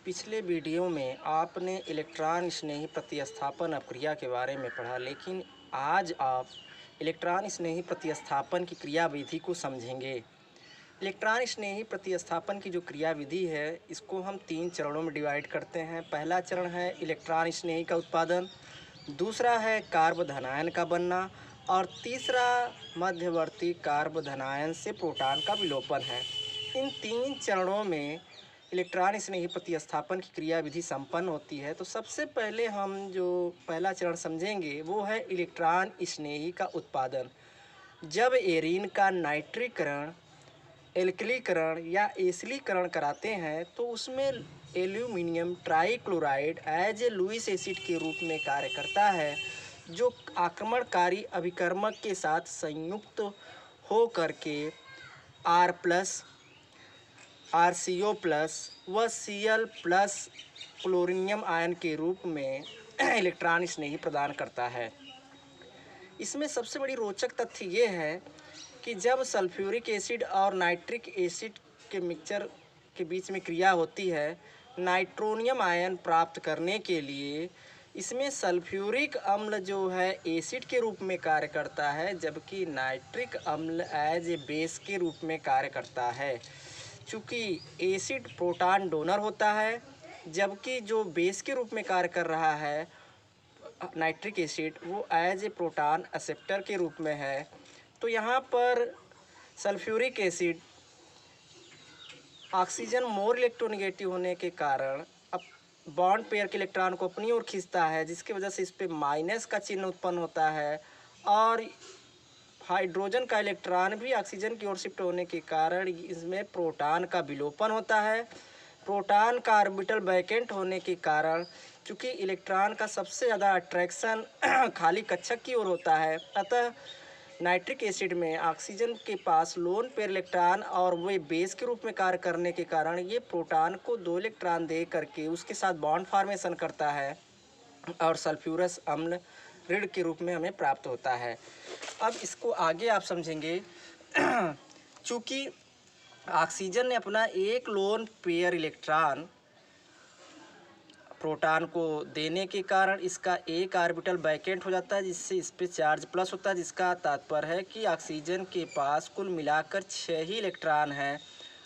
पिछले वीडियो में आपने इलेक्ट्रॉन स्नेही प्रतिस्थापन अपक्रिया के बारे में पढ़ा, लेकिन आज आप इलेक्ट्रॉन स्नेही प्रतिस्थापन की क्रियाविधि को समझेंगे। इलेक्ट्रॉन स्नेही प्रतिस्थापन की जो क्रियाविधि है, इसको हम 3 चरणों में डिवाइड करते हैं। पहला चरण है इलेक्ट्रॉन स्नेही का उत्पादन, दूसरा है कार्ब धनायन का बनना और तीसरा मध्यवर्ती कार्ब धनायन से प्रोटॉन का विलोपन है। इन 3 चरणों में इलेक्ट्रॉन स्नेही प्रतिस्थापन की क्रियाविधि संपन्न होती है। तो सबसे पहले हम जो पहला चरण समझेंगे वो है इलेक्ट्रॉन स्नेही का उत्पादन। जब एरीन का नाइट्रीकरण, एल्कलीकरण या एसिलीकरण कराते हैं तो उसमें aluminium trichloride as a Lewis acid के रूप में कार्य करता है, जो आक्रमणकारी अभिकर्मक के साथ संयुक्त हो करके आर प्लस, RCO प्लस व Cl प्लस क्लोरीनियम आयन के रूप में इलेक्ट्रॉन स्नेही प्रदान करता है। इसमें सबसे बड़ी रोचक तथ्य ये है कि जब सल्फ्यूरिक एसिड और नाइट्रिक एसिड के मिक्सचर के बीच में क्रिया होती है नाइट्रोनियम आयन प्राप्त करने के लिए, इसमें सल्फ्यूरिक अम्ल जो है एसिड के रूप में कार्य करता है, जबकि नाइट्रिक अम्ल एज ए बेस के रूप में कार्य करता है। चूँकि एसिड प्रोटॉन डोनर होता है, जबकि जो बेस के रूप में कार्य कर रहा है नाइट्रिक एसिड, वो एज ए प्रोटॉन एक्सेप्टर के रूप में है। तो यहाँ पर sulphuric acid oxygen more electronegative होने के कारण अब बॉन्ड पेयर के इलेक्ट्रॉन को अपनी ओर खींचता है, जिसकी वजह से इस पर माइनस का चिन्ह उत्पन्न होता है और हाइड्रोजन का इलेक्ट्रॉन भी ऑक्सीजन की ओर शिफ्ट होने के कारण इसमें प्रोटॉन का विलोपन होता है। प्रोटॉन का ऑर्बिटल वैकेंट होने के कारण, चूँकि इलेक्ट्रॉन का सबसे ज़्यादा अट्रैक्शन खाली कक्षक की ओर होता है, अतः नाइट्रिक एसिड में ऑक्सीजन के पास लोन पेयर इलेक्ट्रॉन और वे बेस के रूप में कार्य करने के कारण ये प्रोटॉन को 2 इलेक्ट्रॉन दे करके उसके साथ बॉन्ड फॉर्मेशन करता है और सल्फ्यूरस अम्ल ऋण के रूप में हमें प्राप्त होता है। अब इसको आगे आप समझेंगे। चूँकि ऑक्सीजन ने अपना एक लोन पेयर इलेक्ट्रॉन प्रोटॉन को देने के कारण इसका एक ऑर्बिटल वैकेंट हो जाता है, जिससे इस पे चार्ज प्लस होता है, जिसका तात्पर्य है कि ऑक्सीजन के पास कुल मिलाकर 6 ही इलेक्ट्रॉन हैं।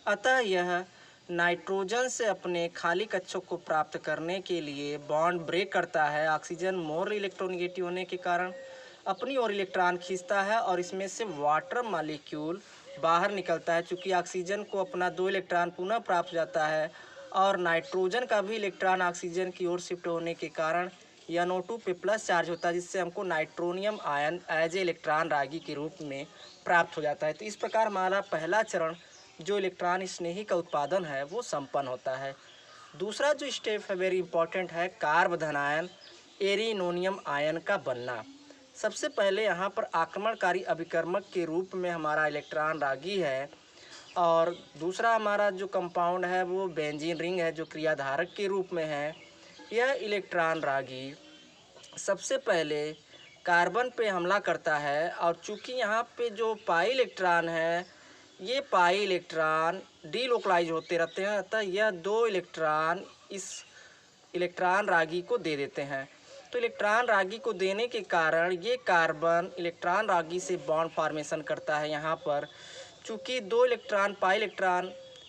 अतः यह नाइट्रोजन से अपने खाली कक्षों को प्राप्त करने के लिए बॉन्ड ब्रेक करता है। ऑक्सीजन मोर इलेक्ट्रोनेगेटिव होने के कारण अपनी ओर इलेक्ट्रॉन खींचता है और इसमें से वाटर मॉलिक्यूल बाहर निकलता है। चूँकि ऑक्सीजन को अपना 2 इलेक्ट्रॉन पुनः प्राप्त हो जाता है और नाइट्रोजन का भी इलेक्ट्रॉन ऑक्सीजन की ओर शिफ्ट होने के कारण NO2 पे प्लस चार्ज होता है, जिससे हमको nitronium ion as a electron रागी के रूप में प्राप्त हो जाता है। तो इस प्रकार हमारा पहला चरण जो इलेक्ट्रॉन स्नेही का उत्पादन है वो संपन्न होता है। दूसरा जो स्टेप है वेरी इंपॉर्टेंट है कार्ब धनायन एरिनोनियम आयन का बनना। सबसे पहले यहाँ पर आक्रमणकारी अभिकर्मक के रूप में हमारा इलेक्ट्रॉन रागी है और दूसरा हमारा जो कंपाउंड है वो बेंजीन रिंग है, जो क्रियाधारक के रूप में है। यह इलेक्ट्रॉन रागी सबसे पहले कार्बन पे हमला करता है और चूँकि यहाँ पे जो पाई इलेक्ट्रॉन है ये पाई इलेक्ट्रॉन डीलोकलाइज होते रहते हैं, अतः यह 2 इलेक्ट्रॉन इस इलेक्ट्रॉन रागी को दे देते हैं। तो इलेक्ट्रॉन रागी को देने के कारण ये कार्बन इलेक्ट्रॉन रागी से बॉन्ड फॉर्मेशन करता है। यहाँ पर चूँकि 2 इलेक्ट्रॉन पाई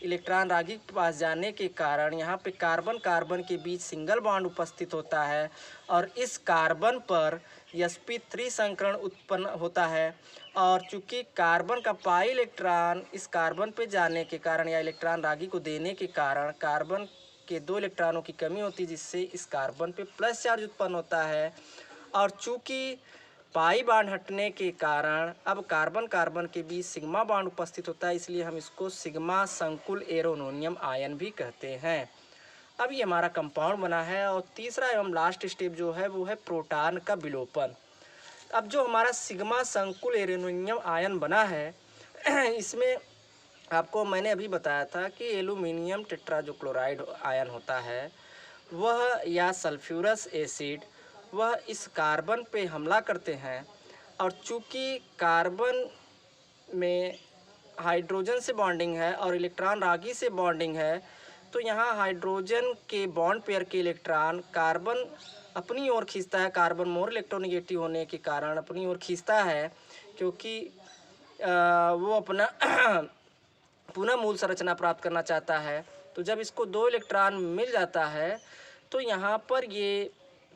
इलेक्ट्रॉन रागी के पास जाने के कारण यहाँ पे कार्बन कार्बन के बीच सिंगल बॉन्ड उपस्थित होता है और इस कार्बन पर sp3 संकरण उत्पन्न होता है। और चूँकि कार्बन का पाई इलेक्ट्रॉन इस कार्बन पे जाने के कारण या इलेक्ट्रॉन रागी को देने के कारण कार्बन के 2 इलेक्ट्रॉनों की कमी होती है, जिससे इस कार्बन पे प्लस चार्ज उत्पन्न होता है। और चूँकि पाई बांड हटने के कारण अब कार्बन कार्बन के बीच सिग्मा बांड उपस्थित होता है, इसलिए हम इसको सिग्मा संकुल एरोनोनियम आयन भी कहते हैं। अब ये हमारा कंपाउंड बना है और तीसरा एवं लास्ट स्टेप जो है वो है प्रोटॉन का विलोपन। अब जो हमारा सिग्मा संकुल एरोनोनियम आयन बना है इसमें आपको मैंने अभी बताया था कि एल्यूमिनियम टेट्राजोक्लोराइड आयन होता है वह या सल्फ्यूरस एसिड वह इस कार्बन पे हमला करते हैं और चूँकि कार्बन में हाइड्रोजन से बॉन्डिंग है और इलेक्ट्रॉन रागी से बॉन्डिंग है, तो यहाँ हाइड्रोजन के बॉन्ड पेयर के इलेक्ट्रॉन कार्बन अपनी ओर खींचता है। कार्बन मोर इलेक्ट्रोनेगेटिव होने के कारण अपनी ओर खींचता है, क्योंकि वो अपना पुनः मूल संरचना प्राप्त करना चाहता है। तो जब इसको 2 इलेक्ट्रॉन मिल जाता है तो यहाँ पर ये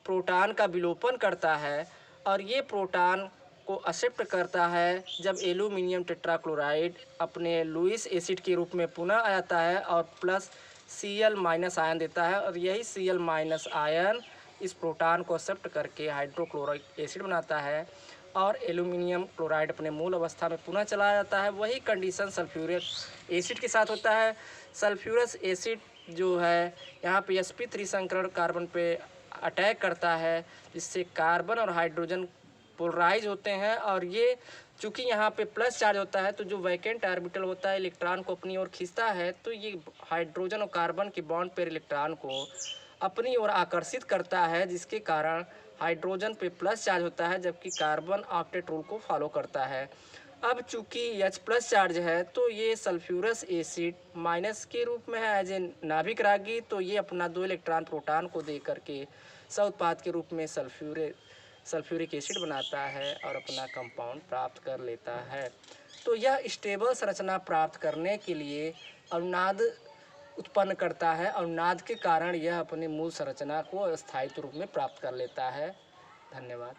प्रोटॉन का विलोपन करता है और ये प्रोटॉन को एक्सेप्ट करता है जब एल्यूमिनियम टेट्राक्लोराइड अपने लुईस एसिड के रूप में पुनः आ जाता है और प्लस Cl माइनस आयन देता है, और यही Cl माइनस आयन इस प्रोटॉन को एक्सेप्ट करके हाइड्रोक्लोरिक एसिड बनाता है और एल्यूमिनियम क्लोराइड अपने मूल अवस्था में पुनः चला जाता है। वही कंडीशन सल्फ्यूरिक एसिड के साथ होता है। सल्फ्यूरस एसिड जो है यहाँ पे sp3 संकरण कार्बन पे अटैक करता है, जिससे कार्बन और हाइड्रोजन पोलराइज होते हैं, और ये चूँकि यहाँ पे प्लस चार्ज होता है तो जो वैकेंट ऑर्बिटल होता है इलेक्ट्रॉन को अपनी ओर खींचता है, तो ये हाइड्रोजन और कार्बन के बॉन्ड पेयर इलेक्ट्रॉन को अपनी ओर आकर्षित करता है, जिसके कारण हाइड्रोजन पे प्लस चार्ज होता है जबकि कार्बन ऑक्टेट रूल को फॉलो करता है। अब चूँकि H प्लस चार्ज है तो ये सल्फ्यूरस एसिड माइनस के रूप में है एज ए नाभिक रागी, तो ये अपना 2 इलेक्ट्रॉन प्रोटॉन को दे करके सह-उत्पाद के रूप में सल्फ्यूरिक एसिड बनाता है और अपना कंपाउंड प्राप्त कर लेता है। तो यह स्टेबल संरचना प्राप्त करने के लिए अनुनाद उत्पन्न करता है। अनुनाद के कारण यह अपने मूल संरचना को स्थायित्व रूप में प्राप्त कर लेता है। धन्यवाद।